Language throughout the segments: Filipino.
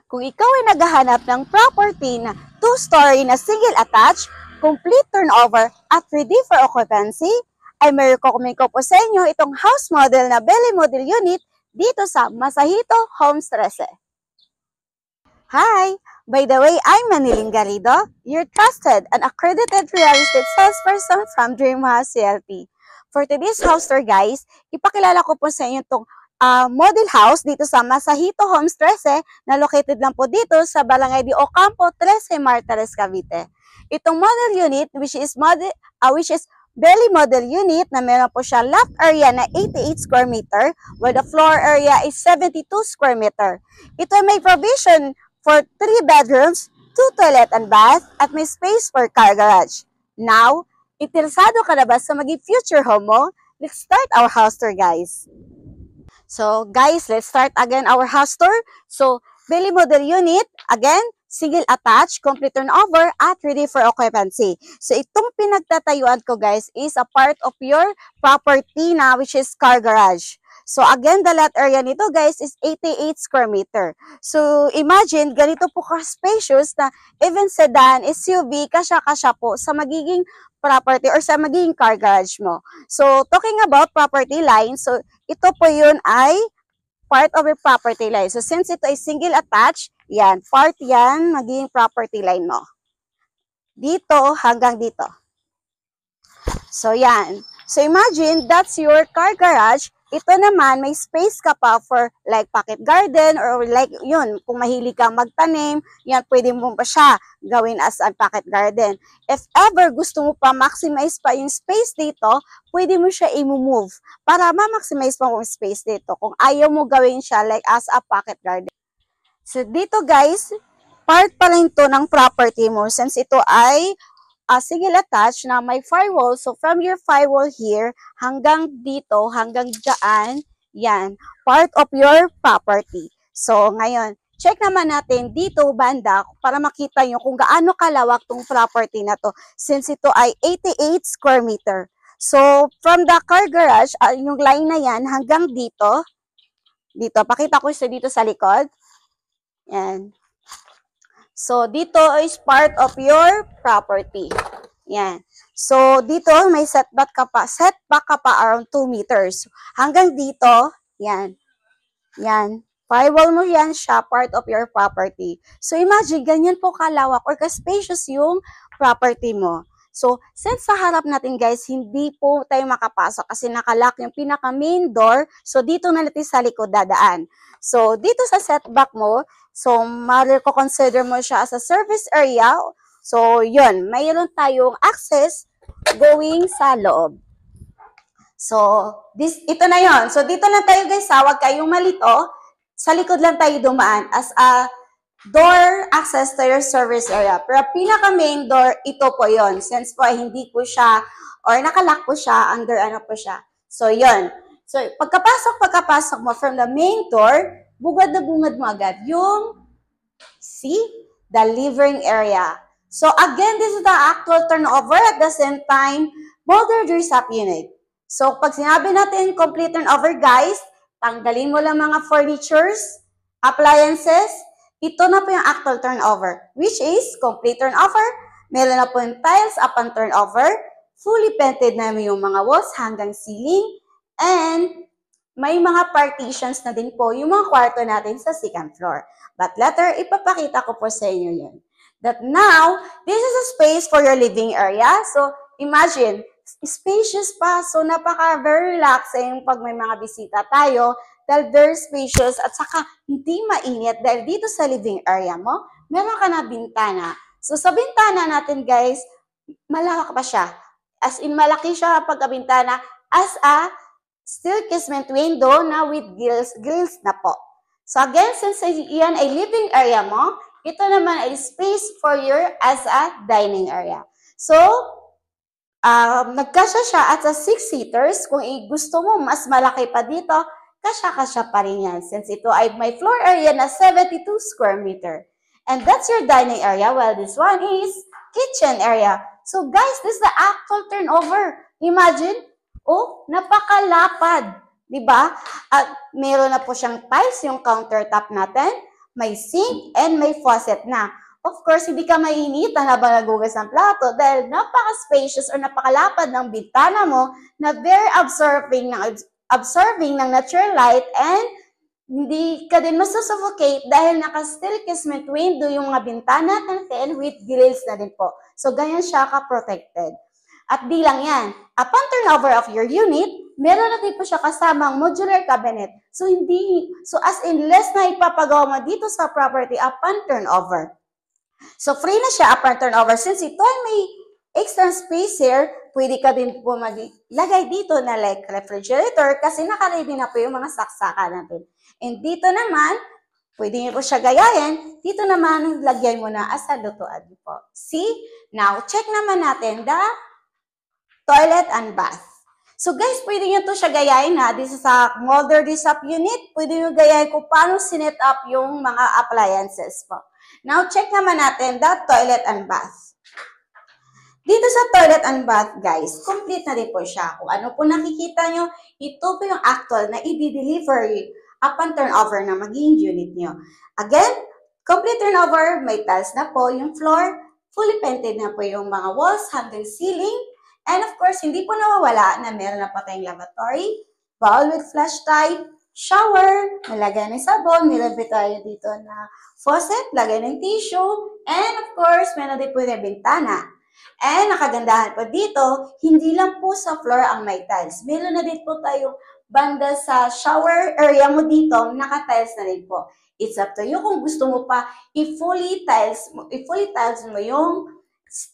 Kung ikaw ay naghahanap ng property na 2-story na single attached, complete turnover at ready for occupancy, ay may recommend ko po sa inyo itong house model na Belly Model Unit dito sa Masahito Homes 13. Hi! By the way, I'm Maniling Garrido, your trusted and accredited real estate salesperson from Dream House CLP. For today's house tour guys, ipakilala ko po sa inyo itong model house dito sa Masahito Homes 13 na located lang po dito sa Barangay de Ocampo, 13 Martires, Cavite. Itong model unit which is Belly Model Unit na meron po siya lot area na 88 square meter while the floor area is 72 square meter. Ito may provision for 3 bedrooms, 2 toilet and bath, at may space for car garage. Now, interesado ka na ba sa maging future home mo? Let's start our house tour, guys. So, guys, let's start again our house tour. So, Belly Model Unit, again, single attached, complete turnover, at ready for occupancy. So, itong pinagtatayuan ko, guys, is a part of your property na which is car garage. So, again, the lot area nito, guys, is 88 square meter. So, imagine, ganito po ka-spacious na even sedan, SUV, kasya-kasya po sa magiging property or sa magiging car garage mo. So, talking about property line, so, ito po yun ay part of your property line. So, since ito ay single attached, yan, part yan, magiging property line mo. Dito hanggang dito. So, yan. So, imagine, that's your car garage. Ito naman, may space ka pa for like pocket garden or like yun, kung mahilig kang magtanim, yan, pwede mo pa siya gawin as a pocket garden. If ever gusto mo pa maximize pa yung space dito, pwede mo siya i-move para ma-maximize pa yung space dito kung ayaw mo gawin siya like as a pocket garden. So, dito guys, part pa rin to ng property mo since ito ay single attached na may firewall. So, from your firewall here, hanggang dito, hanggang dyan, yan, part of your property. So, ngayon, check naman natin dito, banda, para makita nyo kung gaano kalawak tong property na to, since ito ay 88 square meter. So, from the car garage, yung line na yan, hanggang dito, pakita ko siya dito sa likod. Yan. So, dito is part of your property. Yan. So, dito may setback ka pa around 2 meters. Hanggang dito, yan. Yan. Firewall mo yan siya, part of your property. So, imagine, ganyan po kalawak or ka-spacious yung property mo. So, since sa harap natin guys, hindi po tayo makapasok kasi nakalock yung pinaka-main door. So, dito na natin sa likod dadaan. So, dito sa setback mo, so, consider mo siya as a service area. So, yun, mayroon tayong access going sa loob. So, ito na yon. So, dito lang tayo guys, huwag kayong malito. Sa likod lang tayo dumaan as a door access to your service area. Pero pinaka-main door, ito po yon. Since po hindi po siya, or nakalock po siya, under ano po siya. So, yun. So, pagkapasok mo from the main door, bungad na bungad mo agad yung, the living area. So, again, this is the actual turnover at the same time, modern dress-up unit. So, pag sinabi natin complete turnover, guys, tanggalin mo lang mga furnitures, appliances, ito na po yung actual turnover, which is complete turnover. Meron na po yung tiles upon turnover, fully painted na yung mga walls hanggang ceiling, and may mga partitions na din po yung mga kwarto natin sa second floor. But later, ipapakita ko po sa inyo yun. That now, this is a space for your living area. So, imagine, spacious pa. So, very relaxing pag may mga bisita tayo. Dahil very spacious at saka hindi mainit. Dahil dito sa living area mo, meron ka na bintana. So, sa bintana natin, guys, malawak pa siya. As in, malaki siya pagkabintana as a steel casement window na with grills na po. So again, since yan ay living area mo, ito naman ay space for your as a dining area. So, nagkasya siya at sa 6-seaters. Kung gusto mo mas malaki pa dito, kasya-kasya pa rin yan. Since ito ay may floor area na 72 square meter. And that's your dining area, while this one is kitchen area. So guys, this is the actual turnover. Imagine, napakalapad. Diba? At meron na po siyang tiles, yung countertop natin. may sink, and may faucet na. Of course, hindi ka mainita habang nagugas ng plato dahil napaka-spacious or napakalapad ng bintana mo na very absorbing ng natural light, and hindi ka din masusuffocate dahil naka-steel casement window yung mga bintana natin with grills na din po. So, ganyan siya ka-protected. At di lang yan, upon turnover of your unit, meron na din po siya kasamang modular cabinet. So as in less na ipapagawa mo dito sa property upon turnover. So free na siya upon turnover. Since ito ay may extra space here, pwede ka din po maglagay dito na like refrigerator kasi naka-ready na po yung mga saksakan natin. And dito naman, pwede niyo po siya gayahin. Dito naman, lagyan mo na as a lutuan po. See? Now, check naman natin the toilet and bath. So guys, pwede nyo to siya gayahin ha. This is a molder up unit. Pwede nyo gayahin kung paano sinet up yung mga appliances po. Now, check naman natin the toilet and bath. Dito sa toilet and bath, guys, complete na din po siya. Kung ano po nakikita nyo, ito po yung actual na i-deliver upon turnover na magiging unit nyo. Again, complete turnover, may tiles na po yung floor, fully painted na po yung mga walls hanggang ceiling. And of course, hindi po nawawala na meron na po tayong lavatory, bowl with flush type, shower, nalagay ng sabon, nilagay tayo dito na faucet, lagay ng tissue, and of course, meron din po yung bintana. And nakagandahan po dito, hindi lang po sa floor ang may tiles. Meron na din po tayong banda sa shower area mo dito, naka-tiles na rin po. It's up to you kung gusto mo pa i-fully tiles mo yung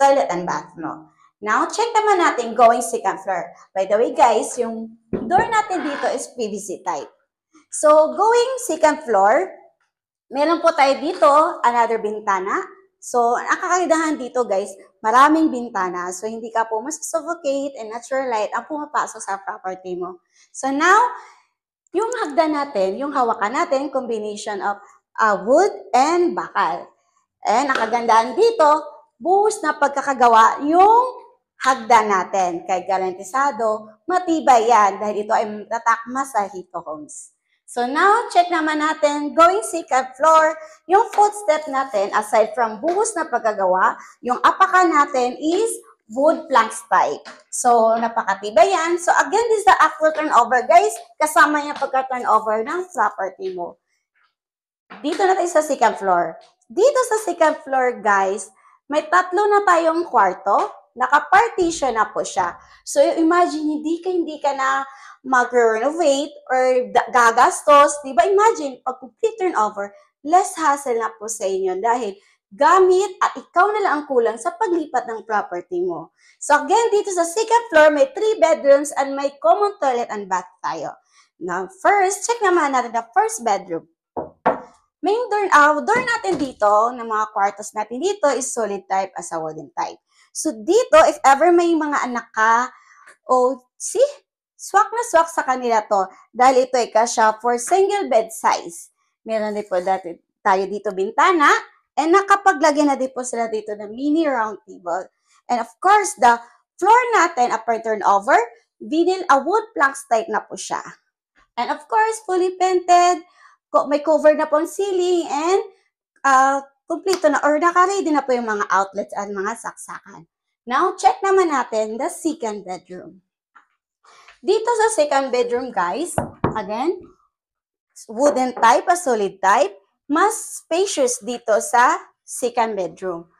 toilet and bath mo. Now, check naman natin going second floor. By the way, guys, yung door natin dito is PVC type. So, going second floor, meron po tayo dito, another bintana. So, ang kakagandahan dito, guys, maraming bintana. So, hindi ka po masusuffocate and natural light ang pumapasok sa property mo. So, now, yung hagdan natin, yung hawakan natin, combination of wood and bakal. And ang kagandahan dito, buhos na pagkakagawa yung hagdan natin. Kay garantisado, matibay yan dahil ito ay tatakma sa Hito Homes. So now, check naman natin, going second floor, yung footstep natin, aside from buhos na pagkagawa, yung apakan natin is wood planks type. So, napakatibay yan. So again, this is the actual turnover, guys. Kasama niya pagka-turnover ng property mo. Dito na tayo sa second floor. Dito sa second floor, guys, may tatlo na tayong kwarto. Naka-partition na po siya. So, imagine, hindi ka na mag-renovate or gagastos. Diba? Imagine, pag complete turnover, less hassle na po sa inyo dahil gamit at ikaw na lang ang kulang sa paglipat ng property mo. So, again, dito sa second floor, may 3 bedrooms and may common toilet and bath tayo. Now, first, check naman natin the first bedroom. Main door natin dito, ng mga kwartos natin dito is solid type as a wooden type. So, dito, if ever may mga anak ka, swak na swak sa kanila to. Dahil ito ay kasya for single bed size. Meron din po tayo dito bintana. And nakapaglagay na din po sila dito ng mini round table. And of course, the floor natin, upon turnover, vinyl, wood planks type na po siya. And of course, fully painted. May cover na po ang ceiling and complete na or naka-ready na po yung mga outlets at mga saksakan. Now, check naman natin the second bedroom. Dito sa second bedroom, guys, again, wooden type, a solid type, mas spacious dito sa second bedroom.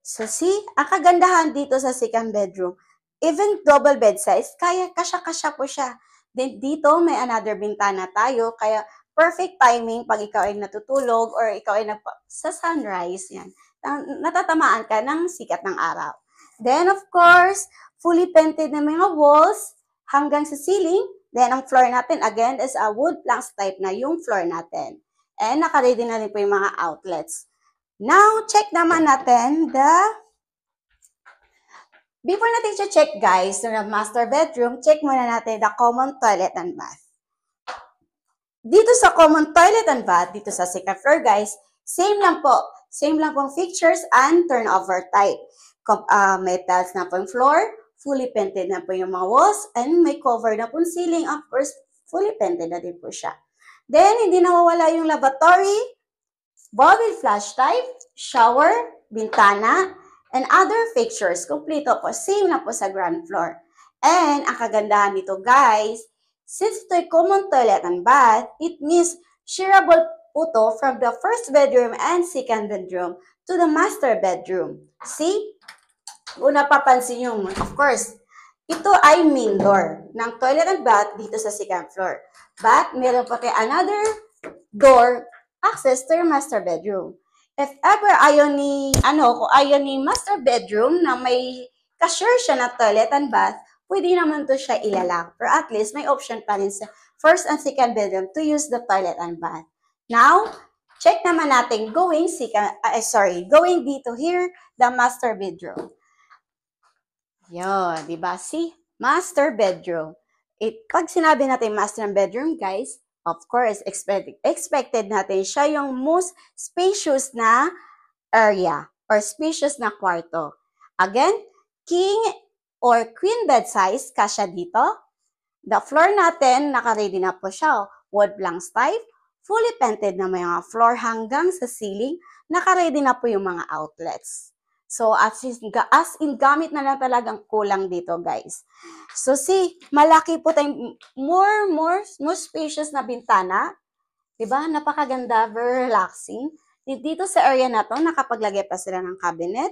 So, see, ang kagandahan dito sa second bedroom, even double bed size, kasya-kasya po siya. Then, dito may another bintana tayo, kaya perfect timing pag ikaw ay natutulog or ikaw ay sa sunrise, yan. Natatamaan ka ng sikat ng araw. Then, of course, fully painted na mga walls hanggang sa ceiling. Then, ang floor natin, again, is a wood planks type na yung floor natin. And naka-ready na rin po yung mga outlets. Now, check naman natin before natin check, guys, yung master bedroom, check muna natin the common toilet and bath. Dito sa common toilet and bath, dito sa second floor, guys, same lang po. Same lang pong features and turnover type. May tiles na po yung floor, fully painted na po yung mga walls, and may cover na po yung ceiling. Of course, fully painted na din po siya. Then, hindi nawawala yung lavatory, Bulb with flash type, shower, bintana, and other fixtures. Kompleto po. Same na po sa ground floor. And ang kagandahan nito guys, since ito'y common toilet and bath, it means shareable po to from the first bedroom and second bedroom to the master bedroom. See? Kung napapansin nyo, of course, ito ay main door ng toilet and bath dito sa second floor. But, meron pa kayo another door access to your master bedroom. If ever kung ayaw ni master bedroom na may ka-share siya na toilet and bath, pwede naman to siya ilalak. Pero at least, may option pa rin sa first and second bedroom to use the toilet and bath. Now, check naman natin going dito here, the master bedroom. Yun, di ba? See? Master bedroom. Pag sinabi natin master bedroom, guys, of course, expected natin siya yung most spacious na area or spacious na kwarto. Again, king or queen bed size, kasya dito. The floor natin, naka-ready na po siya. Wood planks type, fully painted na may mga floor hanggang sa ceiling, naka-ready na po yung mga outlets. So, as in, gamit na lang talagang kulang dito, guys. So, see, malaki po tayong more spacious na bintana. Diba? Napakaganda, very relaxing. Dito sa area na to, nakapaglagay pa sila ng cabinet.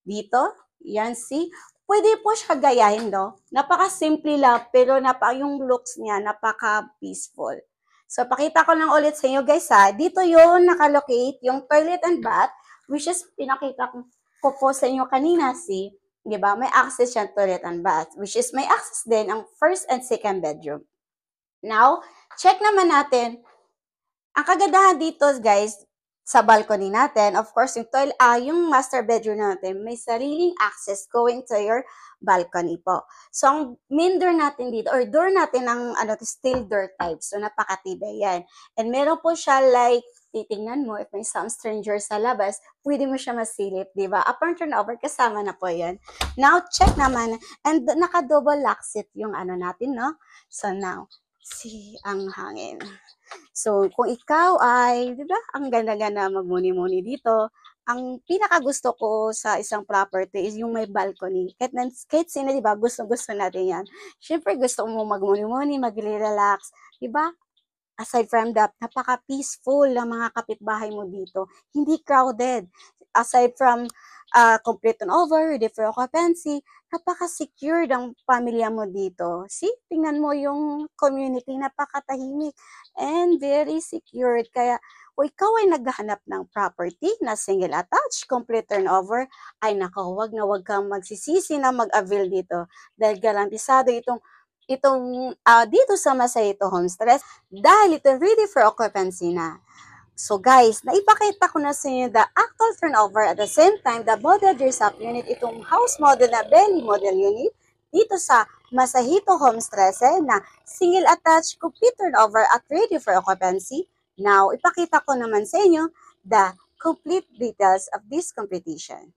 Dito, yan, see. Pwede po siya gayahin, no? Napaka-simple lang, pero yung looks niya, napaka-peaceful. So, pakita ko lang ulit sa inyo, guys, ha. Dito yung nakalocate, yung toilet and bath, which is pinakita ko po sa inyo kanina, see, di ba? May access siya toilet and bath, which is may access din ang first and second bedroom. Now, check naman natin, ang kagandahan dito, guys, sa balcony natin, of course, yung master bedroom natin, may sariling access going to your balcony po. So, ang main door natin dito, or door natin ng steel door type. So, napakatibay yan. And meron po siya like, titingnan mo, if may some stranger sa labas, pwede mo siya masilip, di ba? Upon turnover, kasama na po yan. Now, check naman, and naka-double lock seat yung natin, no? So, now, see ang hangin. So, kung ikaw ay, di ba, ang ganda-ganda magmuni-muni dito, ang pinakagusto ko sa isang property is yung may balcony. Kahit sino, di ba, gusto-gusto natin yan. Siyempre, gusto mo magmuni-muni, mag-relax, di ba? Aside from that, napaka-peaceful ng mga kapitbahay mo dito. Hindi crowded. Aside from complete turnover, different occupancy, napaka-secure ng pamilya mo dito. See, tingnan mo yung community, napakatahimik and very secured. Kaya, kung ikaw ay naghahanap ng property na single attached, complete turnover, ay nako, wag kang magsisisi na mag-avail dito. Dahil garantisado dito sa Masayito Homestay dahil ito ready for occupancy na. So guys, naipakita ko na sa inyo the actual turnover at the same time the model dress-up unit, itong house model na belly model unit dito sa Masahito Homestay na single attached, complete turnover at ready for occupancy. Now, ipakita ko naman sa inyo the complete details of this competition.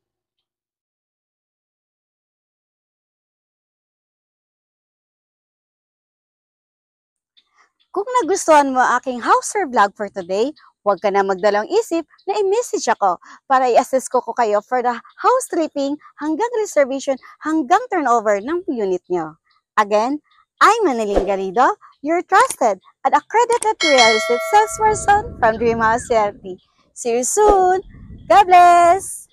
Kung nagustuhan mo aking house tour vlog for today, huwag ka na magdalawang isip na i-message ako para i-assess ko kayo for the house tripping hanggang reservation hanggang turnover ng unit nyo. Again, I'm Maniling Garrido, your trusted and accredited real estate salesperson from Dream House CLP. See you soon! God bless!